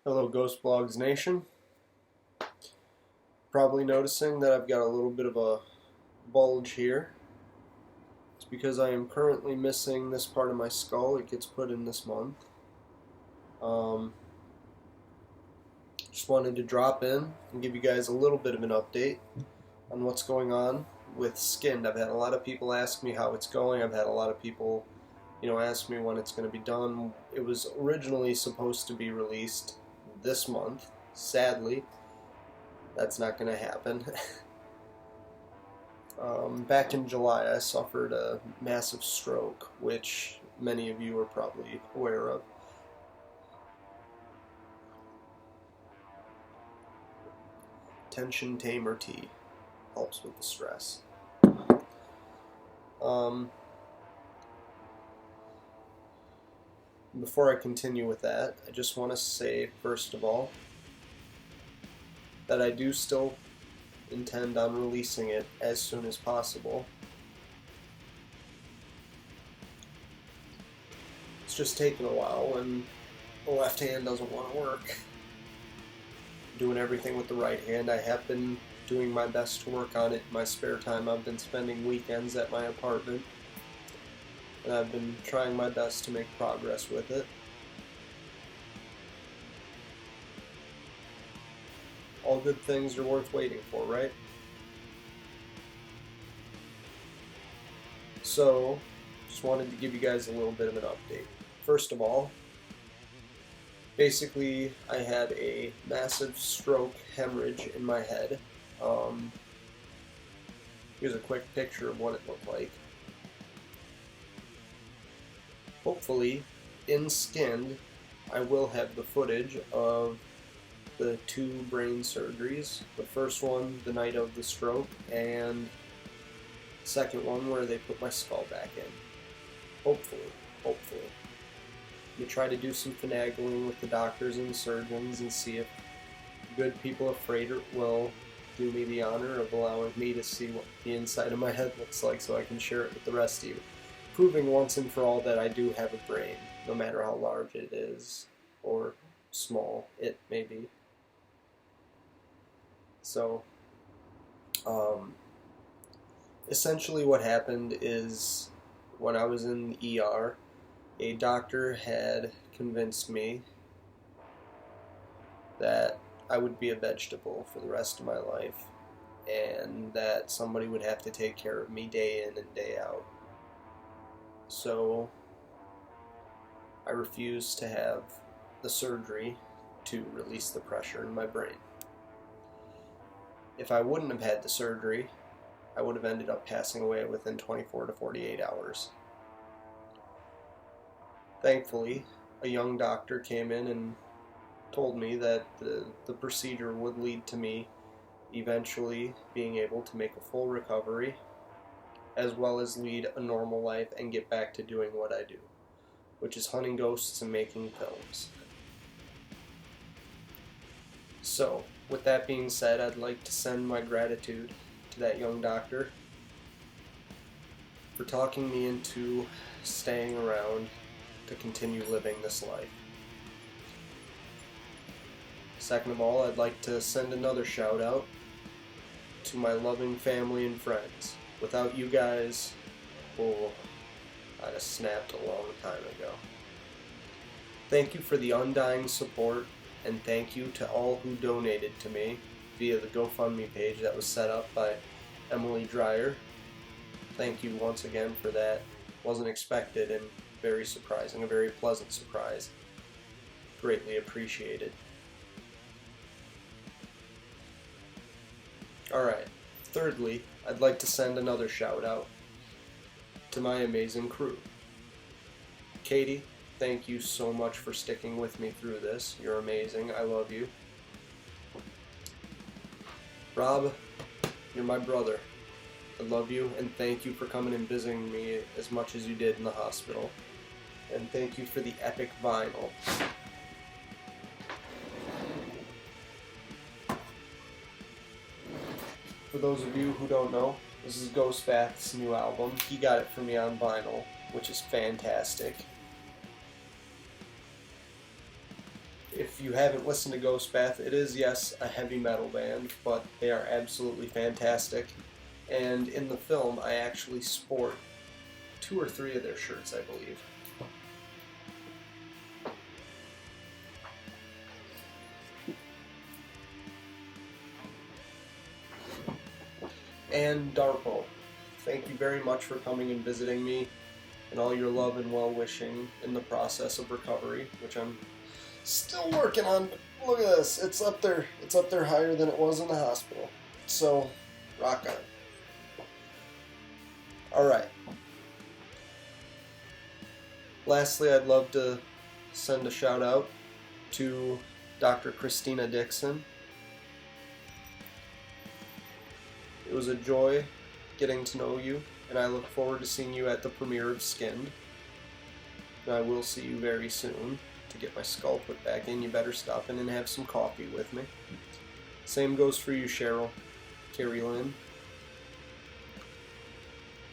Hello Ghost Blogs Nation. Probably noticing that I've got a little bit of a bulge here. It's because I am currently missing this part of my skull. It gets put in this month. Just wanted to drop in and give you guys a little bit of an update on what's going on with Skinned. I've had a lot of people ask me how it's going. I've had a lot of people, ask me when it's going to be done. It was originally supposed to be released this month. Sadly, that's not going to happen. Back in July, I suffered a massive stroke, which many of you are probably aware of. Tension tamer tea helps with the stress. Before I continue with that, I just want to say, first of all, that I do still intend on releasing it as soon as possible. It's just taken a while when the left hand doesn't want to work. Doing everything with the right hand. I have been doing my best to work on it in my spare time. I've been spending weekends at my apartment, and I've been trying my best to make progress with it. All good things are worth waiting for, right? So, just wanted to give you guys a little bit of an update. First of all, basically I had a massive stroke hemorrhage in my head. Here's a quick picture of what it looked like. Hopefully, in Skinned, I will have the footage of the 2 brain surgeries. The first one, the night of the stroke, and the second one where they put my skull back in. Hopefully. You try to do some finagling with the doctors and the surgeons and see if good people of Freighter will do me the honor of allowing me to see what the inside of my head looks like so I can share it with the rest of you. Proving once and for all that I do have a brain, no matter how large it is or small it may be. So, essentially what happened is when I was in the ER, a doctor had convinced me that I would be a vegetable for the rest of my life and that somebody would have to take care of me day in and day out. So I refused to have the surgery to release the pressure in my brain. If I wouldn't have had the surgery, I would have ended up passing away within 24 to 48 hours. Thankfully, a young doctor came in and told me that the procedure would lead to me eventually being able to make a full recovery, as well as lead a normal life and get back to doing what I do, which is hunting ghosts and making films. So, with that being said, I'd like to send my gratitude to that young doctor for talking me into staying around to continue living this life. Second of all, I'd like to send another shout out to my loving family and friends. Without you guys, I'd have snapped a long time ago. Thank you for the undying support, and thank you to all who donated to me via the GoFundMe page that was set up by Emily Dreyer. Thank you once again for that. Wasn't expected and very surprising, a very pleasant surprise. Greatly appreciated. Alright, thirdly, I'd like to send another shout out to my amazing crew. Katie, thank you so much for sticking with me through this. You're amazing. I love you. Rob, you're my brother. I love you, and thank you for coming and visiting me as much as you did in the hospital. And thank you for the epic vinyl. For those of you who don't know, this is Ghost Bath's new album. He got it for me on vinyl, which is fantastic. if you haven't listened to Ghost Bath, it is, yes, a heavy metal band, but they are absolutely fantastic. And in the film, I actually sport 2 or 3 of their shirts, I believe. And Darpo, thank you very much for coming and visiting me, and all your love and well-wishing in the process of recovery, which I'm still working on. But look at this, it's up there higher than it was in the hospital. So, rock on. Alright. Lastly, I'd love to send a shout out to Dr. Christina Dixon. It was a joy getting to know you, and I look forward to seeing you at the premiere of Skinned. And I will see you very soon. To get my skull put back in, you better stop in and have some coffee with me. Same goes for you, Cheryl, Carrie Lynn,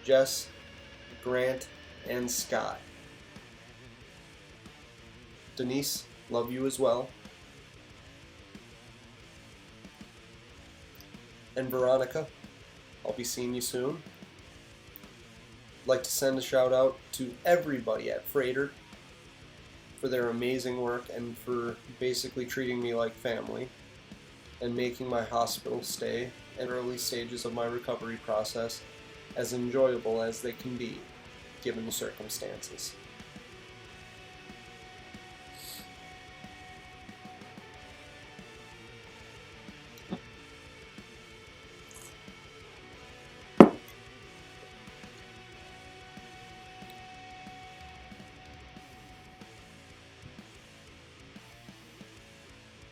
Jess, Grant, and Scott. Denise, love you as well. And Veronica, I'll be seeing you soon. I'd like to send a shout out to everybody at Freighter for their amazing work and for basically treating me like family and making my hospital stay and early stages of my recovery process as enjoyable as they can be given the circumstances.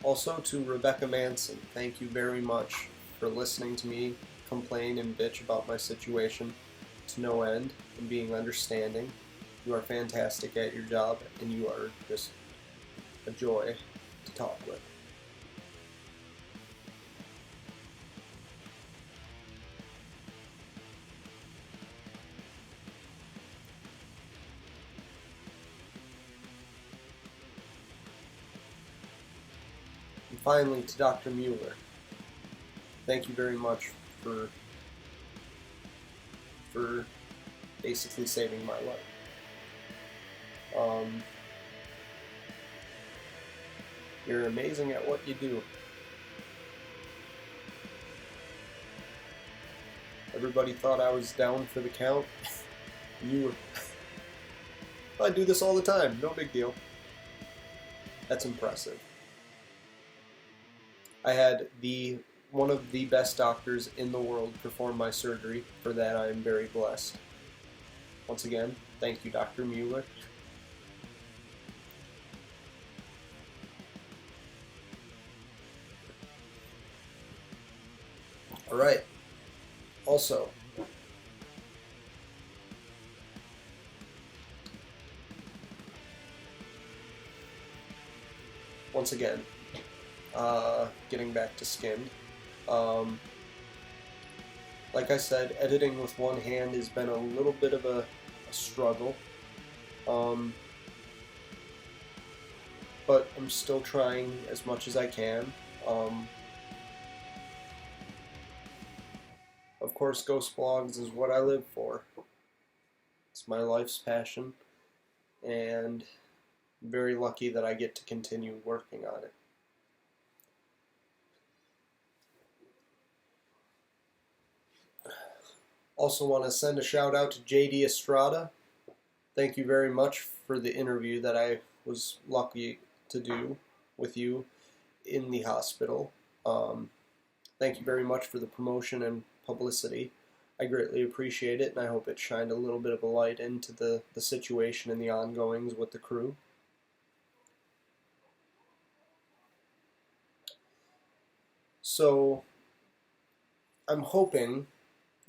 Also to Rebecca Manson, thank you very much for listening to me complain and bitch about my situation to no end and being understanding. You are fantastic at your job and you are just a joy to talk with. And finally, to Dr. Mueller, thank you very much for basically saving my life. You're amazing at what you do. Everybody thought I was down for the count. You were. I do this all the time, no big deal. That's impressive. I had one of the best doctors in the world perform my surgery. For that, I am very blessed. Once again, thank you, Dr. Mueller. Alright. Also, once again, getting back to Skinned. Like I said, editing with one hand has been a little bit of a struggle. But I'm still trying as much as I can. Of course, Ghost Blogs is what I live for. It's my life's passion, and I'm very lucky that I get to continue working on it. Also want to send a shout out to JD Estrada. Thank you very much for the interview that I was lucky to do with you in the hospital. Thank you very much for the promotion and publicity. I greatly appreciate it, and I hope it shined a little bit of a light into the situation and the ongoings with the crew. So, I'm hoping,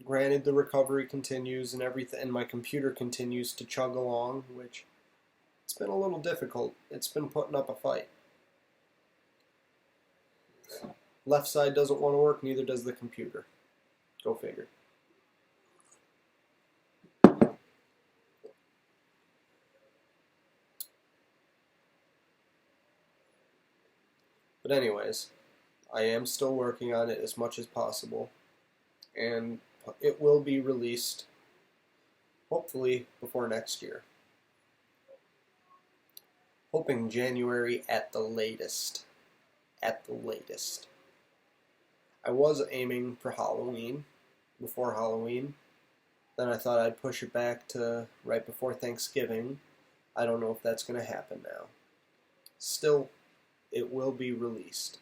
granted the recovery continues and everything, and my computer continues to chug along, which it's been a little difficult. It's been putting up a fight. Left side doesn't want to work, neither does the computer. Go figure. But anyways, I am still working on it as much as possible, and it will be released hopefully before next year. Hoping January at the latest. At the latest. I was aiming for Halloween, before Halloween. Then I thought I'd push it back to right before Thanksgiving. I don't know if that's going to happen now. Still, it will be released.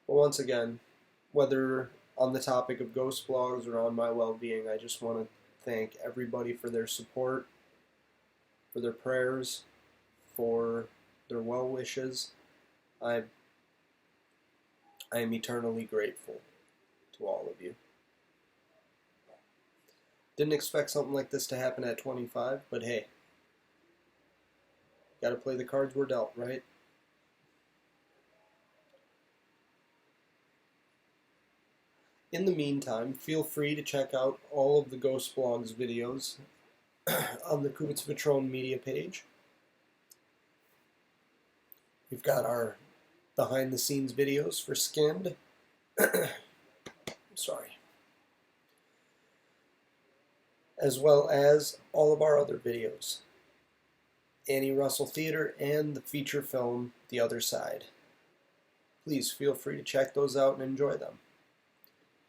But once again, whether on the topic of ghost blogs or on my well-being, I just want to thank everybody for their support, for their prayers, for their well wishes. I am eternally grateful to all of you. Didn't expect something like this to happen at 25, but hey, gotta play the cards we're dealt, right? In the meantime, feel free to check out all of the Ghost Blogs videos on the Kubitz Patron media page. We've got our behind the scenes videos for Skinned. Sorry. As well as all of our other videos. Annie Russell Theater and the feature film The Other Side. Please feel free to check those out and enjoy them.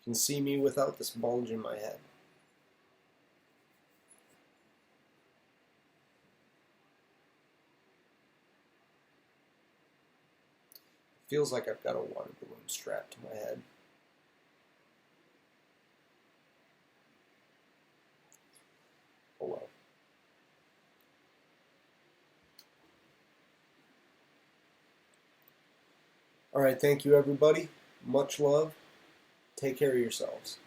You can see me without this bulge in my head. Feels like I've got a water balloon strapped to my head. Oh well. Alright, thank you everybody. Much love. Take care of yourselves.